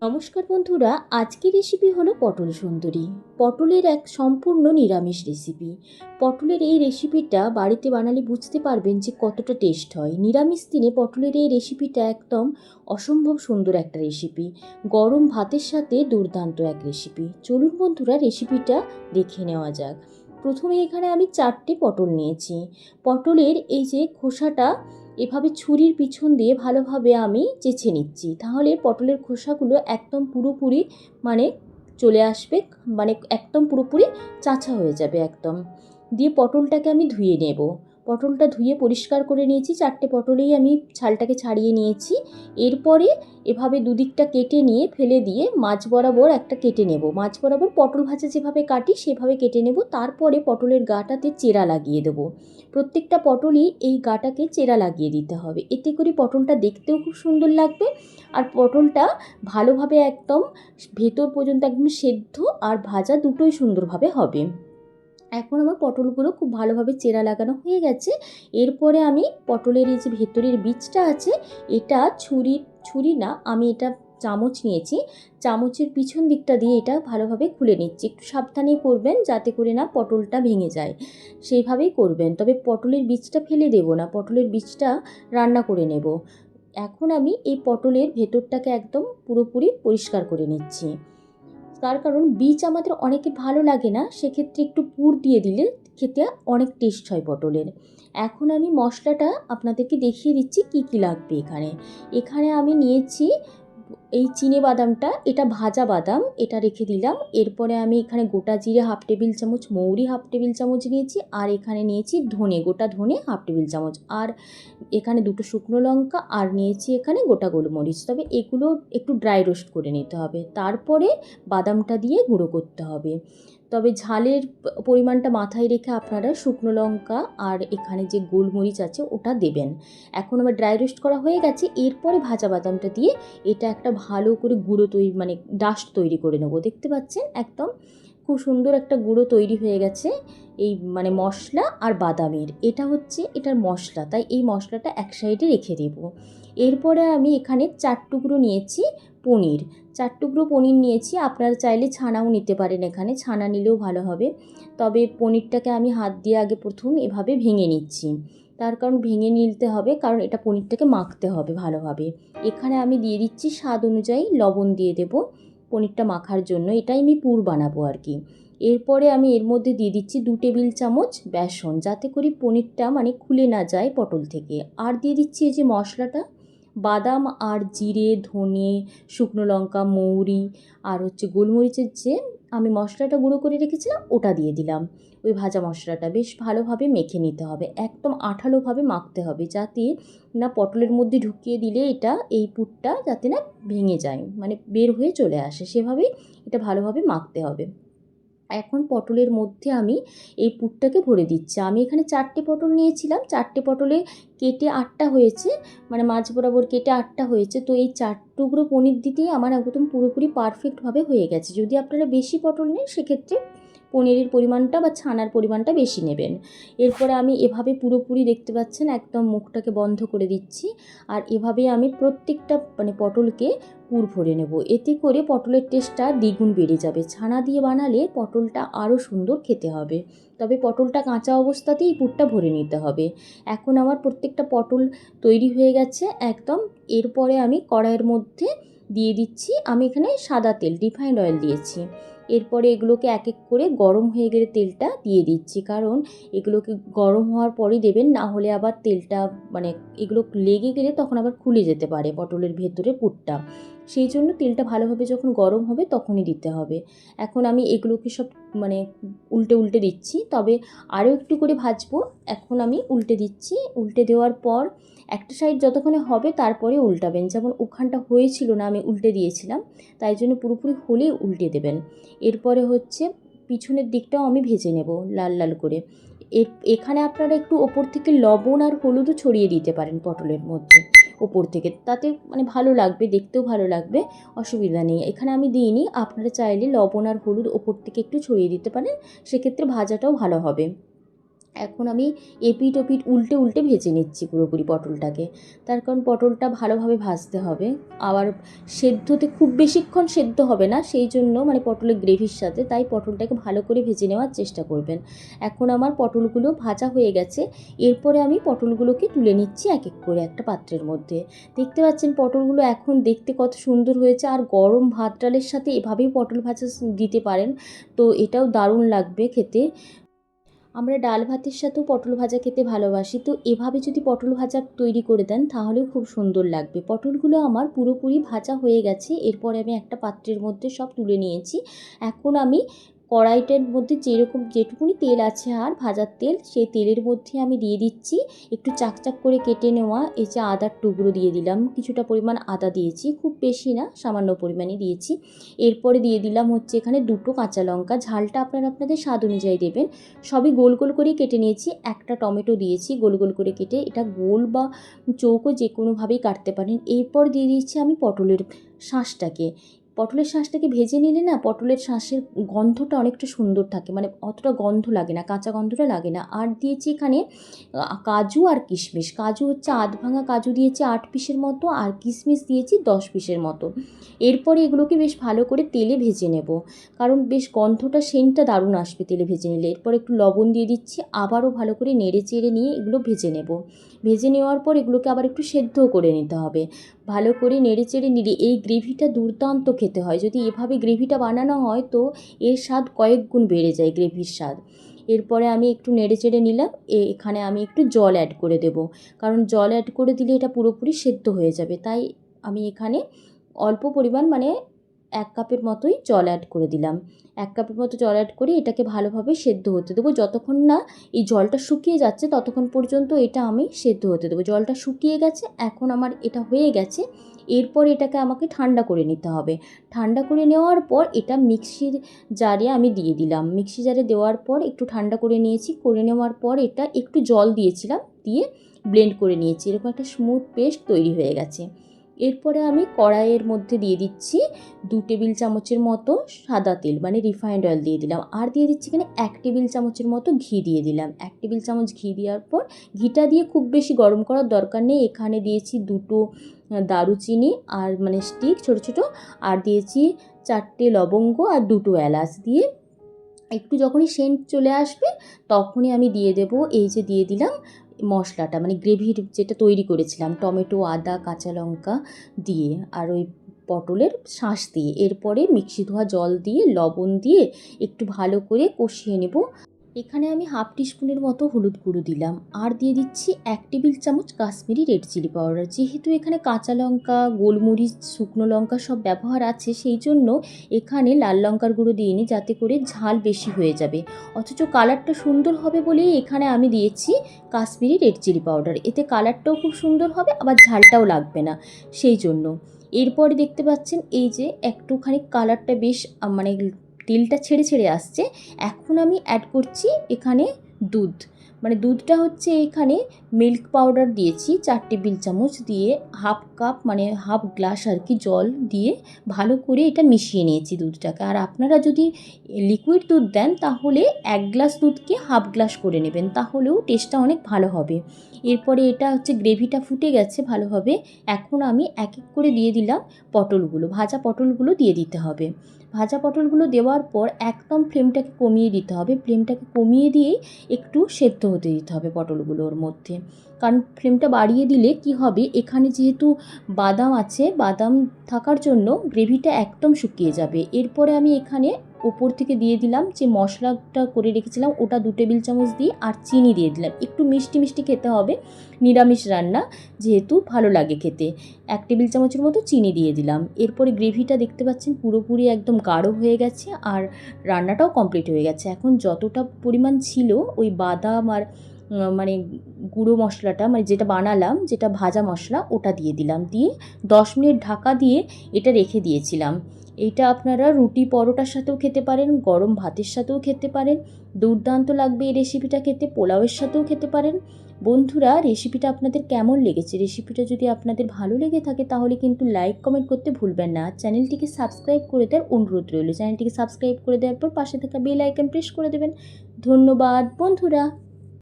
নমস্কার বন্ধুরা, আজকের রেসিপি হলো পটল সুন্দরী। পটলের এক সম্পূর্ণ নিরামিষ রেসিপি। পটলের এই রেসিপিটা বাড়িতে বানালে বুঝতে পারবেন যে কতটা টেস্ট হয়। নিরামিষ দিনে পটলের এই রেসিপিটা একদম অসম্ভব সুন্দর একটা রেসিপি। গরম ভাতের সাথে দুর্দান্ত এক রেসিপি। চলুন বন্ধুরা, রেসিপিটা দেখে নেওয়া যাক। প্রথমে এখানে আমি 4টে পটল নিয়েছি। পটলের এই যে খোসাটা এভাবে ছুরির পিছন দিয়ে ভালোভাবে আমি চেঁচে নিচ্ছি, তাহলে পটলের খোসাগুলো একদম পুরোপুরি মানে চলে আসবে, মানে একদম পুরোপুরি চাচা হয়ে যাবে একদম। দিয়ে পটলটাকে আমি ধুয়ে নেব। পটলটা ধুয়ে পরিষ্কার করে নিয়েছি। 4টে পটলেই আমি ছালটাকে ছাড়িয়ে নিয়েছি। এরপরে এভাবে দুদিকটা কেটে নিয়ে ফেলে দিয়ে মাঝ বরাবর একটা কেটে নেব। মাঝ বরাবর পটল ভাজা যেভাবে কাটি সেভাবে কেটে নেব। তারপরে পটলের গাটাতে চেরা লাগিয়ে দেবো। প্রত্যেকটা পটলই এই গাটাকে চেরা লাগিয়ে দিতে হবে, এতে করে পটলটা দেখতেও খুব সুন্দর লাগবে। আর পটলটা ভালোভাবে একদম ভেতর পর্যন্ত একদম সেদ্ধ আর ভাজা দুটোই সুন্দরভাবে হবে। এখন আমার পটলগুলো খুব ভালোভাবে চেরা লাগানো হয়ে গেছে। এরপরে আমি পটলের এই যে ভেতরের বীজটা আছে, এটা ছুরি না, আমি এটা চামচ নিয়েছি। চামচের পিছন দিকটা দিয়ে এটা ভালোভাবে খুলে নিচ্ছি। একটু সাবধানে করবেন যাতে করে না পটলটা ভেঙে যায়, সেইভাবেই করবেন। তবে পটলের বীজটা ফেলে দেব না, পটলের বীজটা রান্না করে নেব। এখন আমি এই পটলের ভেতরটাকে একদম পুরোপুরি পরিষ্কার করে নিচ্ছি। তার কারণ বীজ আমাদের অনেকে ভালো লাগে না, সেক্ষেত্রে একটু পুর দিয়ে দিলে খেতে অনেক টেস্ট হয় পটলের। এখন আমি মশলাটা আপনাদেরকে দেখিয়ে দিচ্ছি কি কি লাগবে। এখানে আমি নিয়েছি এই চিনে বাদামটা, এটা ভাজা বাদাম, এটা রেখে দিলাম। এরপরে আমি এখানে গোটা জিরে হাফ টেবিল চামচ, মৌরি হাফ টেবিল চামচ নিয়েছি। আর এখানে নিয়েছি ধনে, গোটা ধনে হাফ টেবিল চামচ। আর এখানে দুটো শুকনো লঙ্কা, আর নিয়েছি এখানে গোটা গোলমরিচ। তবে এগুলো একটু ড্রাই রোস্ট করে নিতে হবে, তারপরে বাদামটা দিয়ে গুঁড়ো করতে হবে। তবে ঝালের পরিমাণটা মাথায় রেখে আপনারা শুকনো লঙ্কা আর এখানে যে গোলমরিচ আছে ওটা দেবেন। এখন আমার ড্রাই রোস্ট করা হয়ে গেছে। এরপরে ভাজা বাদামটা দিয়ে এটা একটা ভালো করে গুঁড়ো তৈরি, মানে ডাস্ট তৈরি করে নেবো। দেখতে পাচ্ছেন একদম খুব সুন্দর একটা গুঁড়ো তৈরি হয়ে গেছে এই মানে মশলা আর বাদামের। এটা হচ্ছে এটার মশলা, তাই এই মশলাটা এক সাইডে রেখে দেব। এরপরে আমি এখানে 4 টুকরো নিয়েছি পনির। 4 টুকরো পনির নিয়েছি, আপনারা চাইলে ছানাও নিতে পারেন, এখানে ছানা নিলেও ভালো হবে। তবে পনিরটাকে আমি হাত দিয়ে আগে প্রথম এভাবে ভেঙে নিচ্ছি। তার কারণ ভেঙে নিতে হবে, কারণ এটা পনিরটাকে মাখতে হবে ভালোভাবে। এখানে আমি দিয়ে দিচ্ছি স্বাদ অনুযায়ী লবণ দিয়ে দেব পনিরটা মাখার জন্য, এটাই আমি পুর বানাবো আর কি। এরপরে আমি এর মধ্যে দিয়ে দিচ্ছি 2 টেবিল চামচ বেসন, যাতে করে পনিরটা মানে খুলে না যায় পটল থেকে। আর দিয়ে দিচ্ছি এই যে মশলাটা, বাদাম আর জিরে, ধনে, শুকনো লঙ্কা, মৌরি আর হচ্ছে গোলমরিচের যে আমি মশলাটা গুঁড়ো করে রেখেছিলাম ওটা দিয়ে দিলাম। ওই ভাজা মশলাটা বেশ ভালোভাবে মেখে নিতে হবে, একদম আঠালোভাবে মাখতে হবে, যাতে না পটলের মধ্যে ঢুকিয়ে দিলে এটা এই পুরটা যাতে না ভেঙে যায়, মানে বের হয়ে চলে আসে, সেভাবেই এটা ভালোভাবে মাখতে হবে। এখন পটলের মধ্যে আমি এই পুরটাকে ভরে দিচ্ছি। আমি এখানে 4টে পটল নিয়েছিলাম, 4টে পটলে কেটে 8টা হয়েছে, মানে মাঝ বরাবর কেটে 8টা হয়েছে। তো এই 4 টুকরো পনির দিতেই আমার একদম পুরোপুরি পারফেক্টভাবে হয়ে গেছে। যদি আপনারা বেশি পটল নেন সেক্ষেত্রে পনিরের পরিমাণটা বা ছানার পরিমাণটা বেশি নেবেন। এরপরে আমি এভাবে পুরোপুরি দেখতে পাচ্ছেন একদম মুখটাকে বন্ধ করে দিচ্ছি। আর এভাবে আমি প্রত্যেকটা মানে পটলকে পুর ভরে নেব, এতে করে পটলের টেস্টটা দ্বিগুণ বেড়ে যাবে। ছানা দিয়ে বানালে পটলটা আরও সুন্দর খেতে হবে। তবে পটলটা কাঁচা অবস্থাতেই পুরটা ভরে নিতে হবে। এখন আমার প্রত্যেকটা পটল তৈরি হয়ে গেছে একদম। এরপরে আমি কড়াইয়ের মধ্যে দিয়ে দিচ্ছি, আমি এখানে সাদা তেল, রিফাইন্ড অয়েল দিয়েছি। এরপরে এগুলোকে এক এক করে গরম হয়ে গেলে তেলটা দিয়ে দিচ্ছি, কারণ এগুলোকে গরম হওয়ার পরই দেবেন, না হলে আবার তেলটা মানে এগুলো লেগে গেলে তখন আবার খুলে যেতে পারে পটলের ভেতরে পুরটা। সেই জন্য তেলটা ভালোভাবে যখন গরম হবে তখনই দিতে হবে। এখন আমি এগুলোকে সব মানে উল্টে উল্টে দিচ্ছি, তবে আরও একটু করে ভাজবো। এখন আমি উল্টে দিচ্ছি, উল্টে দেওয়ার পর একটা সাইড যতক্ষণে হবে তারপরে উল্টাবেন। যেমন ওখানটা হয়েছিল না, আমি উল্টে দিয়েছিলাম, তাই জন্য পুরোপুরি হলেই উল্টে দেবেন। এরপরে হচ্ছে পিছনের দিকটাও আমি ভেজে নেব লাল লাল করে। এখানে আপনারা একটু ওপর থেকে লবণ আর হলুদও ছড়িয়ে দিতে পারেন পটলের মধ্যে ওপর থেকে, তাতে মানে ভালো লাগবে, দেখতেও ভালো লাগবে, অসুবিধা নেই। এখানে আমি দিইনি, আপনারা চাইলে লবণ আর হলুদ ওপর থেকে একটু ছড়িয়ে দিতে পারেন, সেক্ষেত্রে ভাজাটাও ভালো হবে। এখন আমি এপিঠ ওপিঠ উল্টে উল্টে ভেজে নিচ্ছি পুরোপুরি পটলটাকে। তার কারণ পটলটা ভালোভাবে ভাজতে হবে। আবার সেদ্ধতে খুব বেশিক্ষণ সেদ্ধ হবে না, সেই জন্য মানে পটলের গ্রেভির সাথে, তাই পটলটাকে ভালো করে ভেজে নেওয়ার চেষ্টা করবেন। এখন আমার পটলগুলো ভাজা হয়ে গেছে। এরপরে আমি পটলগুলোকে তুলে নিচ্ছি এক এক করে একটা পাত্রের মধ্যে। দেখতে পাচ্ছেন পটলগুলো এখন দেখতে কত সুন্দর হয়েছে, আর গরম ভাত ডালের সাথে এভাবেই পটল ভাজা দিতে পারেন, তো এটাও দারুণ লাগবে খেতে। আমরা ডাল ভাতের সাথেও পটল ভাজা খেতে ভালোবাসি, তো এভাবে যদি পটল ভাজা তৈরি করে দেন তাহলেও খুব সুন্দর লাগবে। পটলগুলো আমার পুরোপুরি ভাজা হয়ে গেছে। এরপরে আমি একটা পাত্রের মধ্যে সব তুলে নিয়েছি। এখন আমি কড়াইটার মধ্যে যেটুকুনি তেল আছে আর ভাজার তেল, সেই তেলের মধ্যে আমি দিয়ে দিচ্ছি একটু চাকচাক করে কেটে নেওয়া এই যে আদার টুকরো দিয়ে দিলাম। কিছুটা পরিমাণ আদা দিয়েছি, খুব বেশি না, সামান্য পরিমাণে দিয়েছি। এরপরে দিয়ে দিলাম হচ্ছে এখানে 2টো কাঁচা লঙ্কা, ঝালটা আপনারা আপনাদের স্বাদ অনুযায়ী দেবেন। সবই গোল গোল করে কেটে নিয়েছি। একটা টমেটো দিয়েছি গোল গোল করে কেটে, এটা গোল বা চৌকো যে কোনোভাবেই কাটতে পারেন। এরপর দিয়ে দিচ্ছি আমি পটলের শাঁসটাকে। পটলের শাঁসটাকে ভেজে নিলে না পটলের শাঁসের গন্ধটা অনেকটা সুন্দর থাকে, মানে অতটা গন্ধ লাগে না, কাঁচা গন্ধটা লাগে না। আর দিয়েছি এখানে কাজু আর কিশমিশ। কাজু হচ্ছে আধ ভাঙা কাজু দিয়েছি 8 পিসের মতো, আর কিশমিশ দিয়েছি 10 পিসের মতো। এরপরে এগুলোকে বেশ ভালো করে তেলে ভেজে নেব, কারণ বেশ গন্ধটা সেন্টটা দারুণ আসবে তেলে ভেজে নিলে। এরপর একটু লবণ দিয়ে দিচ্ছি, আবারও ভালো করে নেড়ে চেড়ে নিয়ে এগুলো ভেজে নেব। ভেজে নেওয়ার পর এগুলোকে আবার একটু সেদ্ধও করে নিতে হবে। ভালো করে নেড়ে চেড়ে নিলে এই গ্রেভিটা দুর্দান্ত খেতে হয়। যদি এভাবে গ্রেভিটা বানানো হয় তো এর স্বাদ কয়েক গুণ বেড়ে যায়, গ্রেভির স্বাদ। এরপরে আমি একটু নেড়ে চেড়ে নিলাম। এখানে আমি একটু জল অ্যাড করে দেব, কারণ জল অ্যাড করে দিলে এটা পুরোপুরি সেদ্ধ হয়ে যাবে। তাই আমি এখানে অল্প পরিমাণ মানে 1 কাপের মতোই জল অ্যাড করে দিলাম। 1 কাপের মতো জল অ্যাড করে এটাকে ভালোভাবে সেদ্ধ হতে দেবো। যতক্ষণ না এই জলটা শুকিয়ে যাচ্ছে ততক্ষণ পর্যন্ত এটা আমি সেদ্ধ হতে দেবো। জলটা শুকিয়ে গেছে, এখন আমার এটা হয়ে গেছে। এরপর এটাকে আমাকে ঠান্ডা করে নিতে হবে। ঠান্ডা করে নেওয়ার পর এটা মিক্সির জারে আমি দিয়ে দিলাম। মিক্সি জারে দেওয়ার পর একটু ঠান্ডা করে নিয়েছি। করে নেওয়ার পর এটা একটু জল দিয়েছিলাম, দিয়ে ব্লেন্ড করে নিয়েছি। এরকম একটা স্মুথ পেস্ট তৈরি হয়ে গেছে। এরপরে আমি কড়াইয়ের মধ্যে দিয়ে দিচ্ছি 2 টেবিল চামচের মতো সাদা তেল, মানে রিফাইন্ড অয়েল দিয়ে দিলাম। আর দিয়ে দিচ্ছি এখানে 1 টেবিল চামচের মতো ঘি দিয়ে দিলাম। 1 টেবিল চামচ ঘি দেওয়ার পর ঘিটা দিয়ে খুব বেশি গরম করার দরকার নেই। এখানে দিয়েছি 2টো দারুচিনি আর মানে স্টিক ছোটো ছোটো, আর দিয়েছি 4টে লবঙ্গ আর 2টো এলাচ। দিয়ে একটু যখনই সেন্ট চলে আসবে তখনই আমি দিয়ে দেব এই যে দিয়ে দিলাম মশলাটা, মানে গ্রেভির যেটা তৈরি করেছিলাম টমেটো, আদা, কাঁচা লঙ্কা দিয়ে আর ওই পটলের শাঁস দিয়ে। এরপরে মিক্সি ধোয়া জল দিয়ে লবণ দিয়ে একটু ভালো করে কষিয়ে নেব। এখানে আমি হাফ টিস্পুনের মতো হলুদ গুঁড়ো দিলাম, আর দিয়ে দিচ্ছি 1 টেবিল চামচ কাশ্মীরি রেড চিলি পাউডার। যেহেতু এখানে কাঁচা লঙ্কা, গোলমরিচ, শুকনো লঙ্কা সব ব্যবহার আছে, সেই জন্য এখানে লাল লঙ্কার গুঁড়ো দিইনি, যাতে করে ঝাল বেশি হয়ে যাবে। অথচ কালারটা সুন্দর হবে বলেই এখানে আমি দিয়েছি কাশ্মীরি রেড চিলি পাউডার। এতে কালারটাও খুব সুন্দর হবে, আবার ঝালটাও লাগবে না, সেই জন্য। এরপরে দেখতে পাচ্ছেন এই যে একটুখানি কালারটা বেশ মানে তেলটা ছেড়ে ছেড়ে আসছে। এখন আমি অ্যাড করছি এখানে দুধ, মানে দুধটা হচ্ছে এখানে মিল্ক পাউডার দিয়েছি 4 টেবিল চামচ, দিয়ে হাফ কাপ মানে হাফ গ্লাস আর কি জল দিয়ে ভালো করে এটা মিশিয়ে নিয়েছি দুধটাকে। আর আপনারা যদি লিকুইড দুধ দেন তাহলে 1 গ্লাস দুধকে হাফ গ্লাস করে নেবেন, তাহলেও টেস্টটা অনেক ভালো হবে। এরপরে এটা হচ্ছে গ্রেভিটা ফুটে গেছে ভালোভাবে। এখন আমি এক এক করে দিয়ে দিলাম পটলগুলো, ভাজা পটলগুলো দিয়ে দিতে হবে। ভাজা পটলগুলো দেওয়ার পর একদম ফ্লেমটাকে কমিয়ে দিতে হবে। ফ্লেমটাকে কমিয়ে দিয়েই একটু সেদ্ধ হতে দিতে হবে পটলগুলোর মধ্যে, কারণ ফ্লেমটা বাড়িয়ে দিলে কি হবে, এখানে যেহেতু বাদাম আছে, বাদাম থাকার জন্য গ্রেভিটা একদম শুকিয়ে যাবে। এরপরে আমি এখানে ওপর থেকে দিয়ে দিলাম যে মশলাটা করে রেখেছিলাম, ওটা 2 টেবিল চামচ দিয়ে, আর চিনি দিয়ে দিলাম। একটু মিষ্টি মিষ্টি খেতে হবে, নিরামিষ রান্না যেহেতু ভালো লাগে খেতে। 1 টেবিল চামচের মতো চিনি দিয়ে দিলাম। এরপরে গ্রেভিটা দেখতে পাচ্ছেন পুরোপুরি একদম গাঢ় হয়ে গেছে, আর রান্নাটাও কমপ্লিট হয়ে গেছে। এখন যতটা পরিমাণ ছিল ওই বাদাম আর মানে গুঁড়ো মশলাটা, মানে যেটা বানালাম, যেটা ভাজা মশলা, ওটা দিয়ে দিলাম। দিয়ে 10 মিনিট ঢাকা দিয়ে এটা রেখে দিয়েছিলাম। এইটা আপনারা রুটি পরোটার সাথেও খেতে পারেন, গরম ভাতের সাথেও খেতে পারেন, দুর্দান্ত লাগবে এই রেসিপিটা খেতে। পোলাওয়ের সাথেও খেতে পারেন। বন্ধুরা, রেসিপিটা আপনাদের কেমন লেগেছে? রেসিপিটা যদি আপনাদের ভালো লেগে থাকে তাহলে কিন্তু লাইক কমেন্ট করতে ভুলবেন না। চ্যানেলটিকে সাবস্ক্রাইব করে দেওয়ার অনুরোধ রইল। চ্যানেলটিকে সাবস্ক্রাইব করে দেওয়ার পর পাশে থাকা বেল আইকন প্রেস করে দেবেন। ধন্যবাদ বন্ধুরা।